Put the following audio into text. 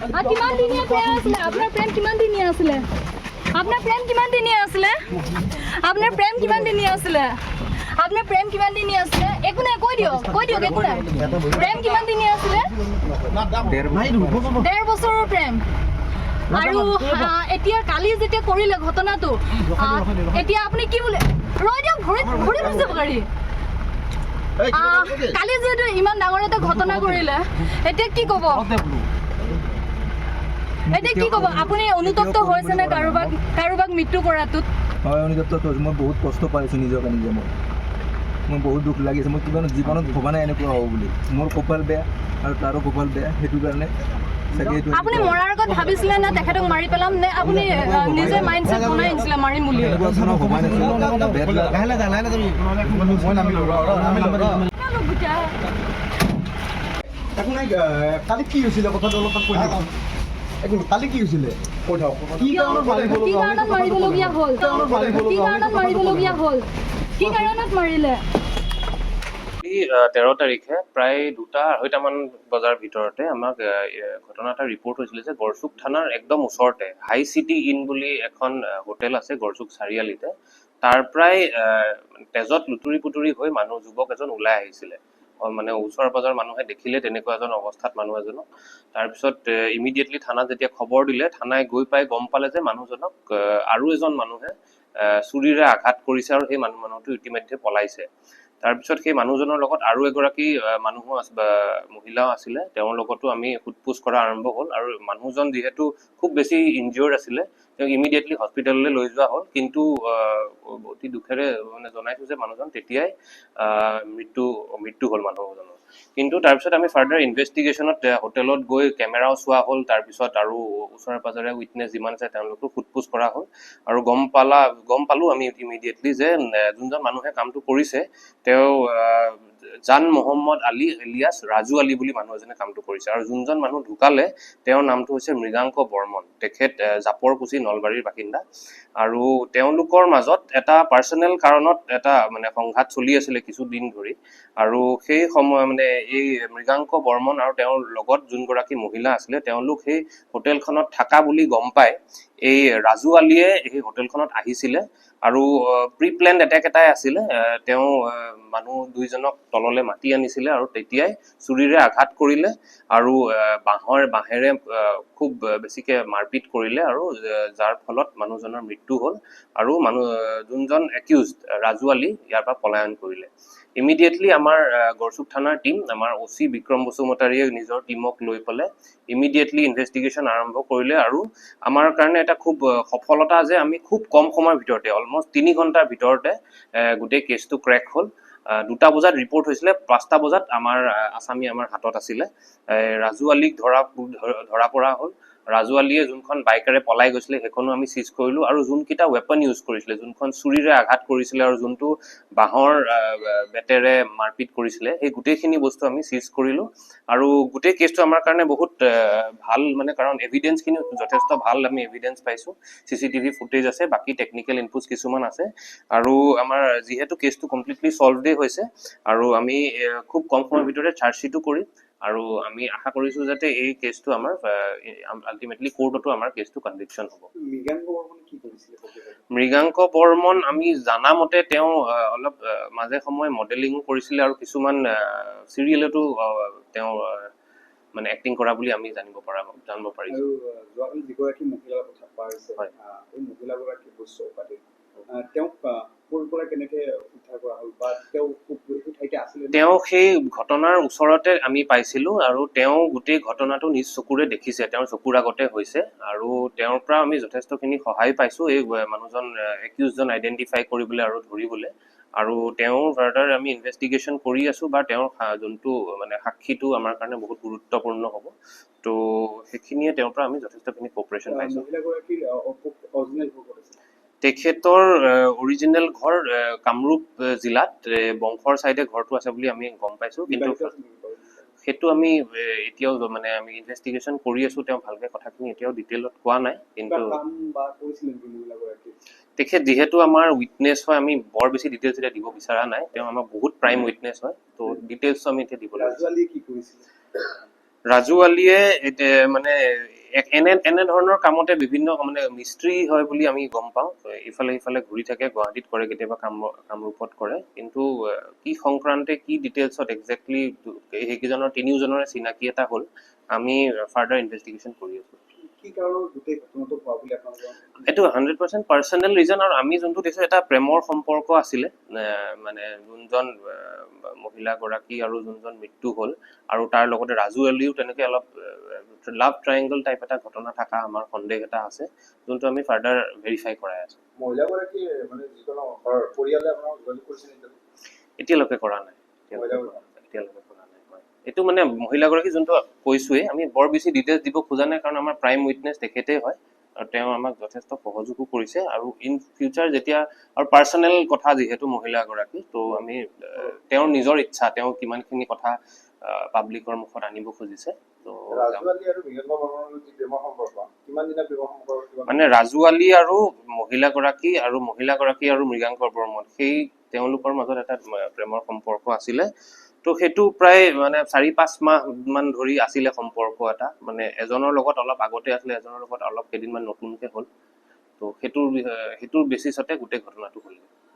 কিমান দিনীয়া প্ৰেম আছিলে আপোনাৰ প্ৰেম কিমান দিনীয়া আছিলে আপোনাৰ প্ৰেম কিমান দিনীয়া আছিলে আপোনাৰ প্ৰেম কিমান দিনীয়া আছিলে আপোনাৰ প্ৰেম কিমান দিনীয়া আছিলে একো নাই কৈ দিয়ক একো নাই প্ৰেম কিমান দিনীয়া আছিলে 1.5 বছৰৰ প্ৰেম আৰু এতিয়া কালি যেতিয়া কৰিলে ঘটনাটো এতিয়া আপুনি কি বোলে ৰৈ দিয়ক ঘূৰি গৈছে গাড়ী কালি যেহেতু ইমান ডাঙৰ এটা ঘটনা কৰিলে এতিয়া কি ক'ব আপুনি অনুতপ্ত হৈছে নে কাৰোবাক মৃত্যু কৰাটোত হয় অনুতপ্ত হৈছোঁ মই বহুত কষ্ট পাইছোঁ নিজকে নিজে মই বহুত দুখ লাগিছে মই কিবা জীৱনত ভবা নাই এনেকুৱা হ'ব বুলি মোৰ কপাল বেয়া আৰু তাৰো কপাল বেয়া সেইটো কাৰণে আপুনি মৰাৰ আগত ভাবিছিলে না তেখেতক মাৰি পেলাম নে আপুনি নিজে মাইণ্ডছেট বনাই আনিছিলে মাৰিম বুলি কালি কি হৈছিলে কথাটো অলপমান কৈ দিয়কচোন কালি কি হৈছিলে কৈ থাকক কি কাৰণত মাৰিবলগীয়া হ'ল কি কাৰণত মাৰিলে 13 তাৰিখে প্ৰায় 2-2:30মান বজাৰ ভিতৰতে আমাক ঘটনা এটা ৰিপৰ্ট হৈছিলে যে গড়চুক থানাৰ একদম ওচৰতে হাই চিটি ইন বুলি এখন হোটেল আছে গড়চুক চাৰিআলিতে তাৰ প্ৰায় তেজত লুতুৰি পুতুৰি হৈ যুৱক এজন ওলাই আহিছিলে মানে ওচৰ পাজৰ মানুহে দেখিলে তেনেকুৱা এজন অৱস্থাত মানুহ এজনক তাৰপিছত ইমিডিয়েটলি থানাত যেতিয়া খবৰ দিলে থানাই গৈ পাই গম পালে যে মানুহজনক আৰু এজন মানুহে চুৰিৰে আঘাত কৰিছে আৰু সেই মানুহটো ইতিমধ্যে পলাইছে তাৰপিছত সেই মানুহজনৰ লগত আৰু এগৰাকী মানুহো মহিলাও আছিলে তেওঁৰ লগতো আমি সোধপোছ কৰা আৰম্ভ হ'ল আৰু মানুহজন যিহেতু খুব বেছি ইনজিয়ৰ্ড আছিলে তেওঁক ইমিডিয়েটলি হস্পিটেললৈ লৈ যোৱা হ'ল কিন্তু অতি দুখেৰে মানে জনাইছো যে মানুহজন তেতিয়াই মৃত্যু হ'ল মানুহজনৰ কিন্তু তাৰপিছত আমি ফাৰ্ডাৰ ইনভেষ্টিগেশ্যনত হোটেলত গৈ কেমেৰাও চোৱা হ'ল তাৰপিছত আৰু ওচৰে পাজৰে উইটনেছ যিমান আছে তেওঁলোকো সোধপোছ কৰা হ'ল আৰু গম পালো আমি ইমিডিয়েটলি যে যোনজন মানুহে কামটো কৰিছে তেওঁ জান মহম্মদ আলী এলিয়াছ ৰাজু আলী বুলি মানুহ এজনে কামটো কৰিছে আৰু যোনজন মানুহ ঢুকালে তেওঁৰ নামটো হৈছে মৃগাংক বৰ্মন তেখেত জাপৰকুছি নলবাৰীৰ বাসিন্দা আৰু তেওঁলোকৰ মাজত এটা পাৰ্চনেল কাৰণত এটা মানে সংঘাত চলি আছিলে কিছুদিন ধৰি আৰু সেই সময় মানে এই মৃগাংক বৰ্মন আৰু তেওঁৰ লগত যোনগৰাকী মহিলা আছিলে তেওঁলোক সেই হোটেলখনত থাকা বুলি গম পায় এই ৰাজু আলীয়ে এই হোটেলখনত আহিছিলে আৰু প্ৰি প্লেন এটেক এটাই আছিলে তেওঁ মানুহ দুইজনক তললৈ মাতি আনিছিলে আৰু তেতিয়াই চুৰিৰে আঘাত কৰিলে আৰু বাঁহেৰে খুব বেছিকে মাৰপিট কৰিলে আৰু যাৰ ফলত মানুহজনৰ মৃত্যু হ'ল আৰু যোনজন একিউজড ৰাজু আলী ইয়াৰ পৰা পলায়ন কৰিলে ইমিডিয়েটলি আমাৰ গড়চুক থানাৰ টিম আমাৰ ওচি বিক্ৰম বসুমতাৰীয়ে নিজৰ টিমক লৈ পেলাই ইমিডিয়েটলি ইনভেষ্টিগেশ্যন আৰম্ভ কৰিলে আৰু আমাৰ কাৰণে এটা খুব সফলতা যে আমি খুব কম সময়ৰ ভিতৰতে অলমষ্ট 3 ঘণ্টাৰ ভিতৰতে গোটেই কেছটো ক্ৰেক হ'ল 2টা বজাত ৰিপৰ্ট হৈছিলে 5টা বজাত আমাৰ আসামী আমাৰ হাতত আছিলে ৰাজু আলীক ধৰা পৰা হ'ল ৰাজু আলীয়ে যোনখন বাইকেৰে পলাই গৈছিলে সেইখনো আমি সিজ কৰিলো আৰু যোনকিটা ৱেপন ইউজ কৰিছিলে যোনখন চুৰিৰে আঘাত কৰিছিলে আৰু যোনটো বাঁহৰ বেটেৰে মাৰপিট কৰিছিলে সেই গোটেইখিনি বস্তু আমি সিজ কৰিলো আৰু গোটেই কেছটো আমাৰ কাৰণে বহুত ভাল মানে কাৰণ এভিডেন্সখিনি যথেষ্ট ভাল আমি এভিডেন্স পাইছো সিসিটিভি ফুটেজ আছে বাকি টেকনিক্যাল ইনপুটস কিছুমান আছে আৰু আমাৰ যেহেতু কেছটো কমপ্লিটলি সলভড হৈছে আৰু আমি খুব কম সময়ৰ ভিতৰতে চাৰ্জশিটও কৰি আৰু আমি আশা কৰিছো যাতে এই কেছটো আমাৰ আলটিমেটলি কোৰ্টতো আমাৰ কেছটো কনভিকশন হ'ব মৃগাংক বৰ্মন আমি জানা মতে তেওঁ অলপ মাজে সময় মডেলিং কৰিছিলে আৰু কিছুমান সিৰিয়েলতো তেওঁ মানে এক্টিং কৰা বুলি আমি জানিব পাৰিছো আৰু যিগৰাকী মহিলাৰ কথা কৈছে এই মহিলাগৰাকী বস্তুপাতি তেওঁ সেই ঘটনাৰ ওচৰতে আমি পাইছিলো আৰু তেওঁ গোটেই ঘটনাটো নিজ চকুৰে দেখিছে তেওঁৰ চকুৰ আগতে হৈছে আৰু তেওঁৰ পৰা আমি যথেষ্টখিনি সহায় পাইছো এই মানুহজন একিউজজন আইডেন্টিফাই কৰিবলৈ আৰু ধৰিবলৈ আৰু তেওঁ ফাৰ্ডাৰ আমি ইনভেষ্টিগেশ্যন কৰি আছো বা তেওঁৰ যোনটো মানে সাক্ষীটো আমাৰ কাৰণে বহুত গুৰুত্বপূৰ্ণ হ'ব তো সেইখিনিয়ে তেওঁৰ পৰা আমি যথেষ্টখিনি কোঅপাৰেশ্যন পাইছো তেখেতৰ অৰিজিনেল ঘৰ কামৰূপ জিলাত বংশৰ সাইডে ঘৰটো আছে বুলি আমি গম পাইছো কিন্তু সেইটো আমি এতিয়াও মানে আমি ইনভেষ্টিগেশ্যন কৰি আছো তেওঁ ভালকে কথাখিনি এতিয়াও ডিটেইলত কোৱা নাই কিন্তু তেখেত যেহেতু আমাৰ উইটনেছ হয় আমি বৰ বেছি ডিটেইলছ এটা দিব বিচৰা নাই তেওঁ আমাৰ বহুত প্ৰাইম উইটনেছ হয় তো ডিটেইলছ আমি এতিয়া দিব লাগিব ৰাজু আলীয়ে মানে এনে ধৰণৰ কামতে বিভিন্ন মানে মিস্ত্ৰী হয় বুলি আমি গম পাওঁ। ইফালে সিফালে ঘূৰি থাকে, গুৱাহাটীত কৰে, কেতিয়াবা কামৰূপত কৰে। কিন্তু কি সংক্ৰান্তে কি ডিটেইলছত একজেক্টলি সেইকেইজনৰ তিনিওজনৰে চিনাকি এটা হ'ল, আমি ফাৰ্ডাৰ ইনভেষ্টিগেশ্যন কৰি আছোঁ। কি কাৰণত গোটেই ঘটনাটো হোৱা বুলি আপোনালোকৰ এইটো 100% পাৰ্চনেল ৰিজন, আৰু আমি যোনটো দেখিছোঁ এটা প্ৰেমৰ সম্পৰ্ক আছিলে। মানে যোনজন মহিলাগৰাকী আৰু যোনজন মৃত্যু হ'ল, আৰু তাৰ লগতে ৰাজু আলীও তেনেকে অলপ লাভ ট্ৰায়েংগল টাইপ এটা ঘটনা থকা আমাৰ সন্দেহ এটা আছে, যোনটো আমি ফাৰ্ডাৰ ভেৰিফাই কৰাই আছোঁ। মহিলাগৰাকী মানে যিজনৰ ঘৰৰ পৰিয়ালে আপোনাক যোগাযোগ কৰিছে নেকি? এতিয়ালৈকে কৰা নাই, এতিয়ালৈকে কৰা নাই। হয়, এইটো মানে মহিলাগৰাকী যোনটো কৈছোৱেই, আমি বৰ বেছি ডিটেইলছ দিব খোজা নাই, কাৰণ আমাৰ প্ৰাইম উইটনেছ তেখেতেই হয়, আৰু তেওঁ আমাক যথেষ্ট সহযোগো কৰিছে। আৰু ইন ফিউচাৰ যেতিয়া, আৰু পাৰ্চনেল কথা যিহেতু মহিলাগৰাকী, তো আমি তেওঁৰ নিজৰ ইচ্ছা, তেওঁ কিমানখিনি কথা পাব্লিকৰ মুখত আনিব খুজিছে। তো ৰাজু আলী আৰু মৃগাংক বৰ্মনৰ যি প্ৰেমৰ সম্পৰ্ক, কিমান দিনৰ প্ৰেমৰ সম্পৰ্ক? মানে ৰাজু আলী আৰু মহিলাগৰাকী আৰু মৃগাংকৰ বৰ্মন, সেই তেওঁলোকৰ মাজত এটা প্ৰেমৰ সম্পৰ্ক আছিলে। তো সেইটো প্ৰায় মানে 4-5 মাহ মান ধৰি আছিলে সম্পৰ্ক এটা, মানে এজনৰ লগত অলপ আগতে আছিলে, এজনৰ লগত অলপ কেইদিনমান নতুনকে হ'ল। তো সেইটোৰ বেচিছতে গোটেই ঘটনাটো হ'ল।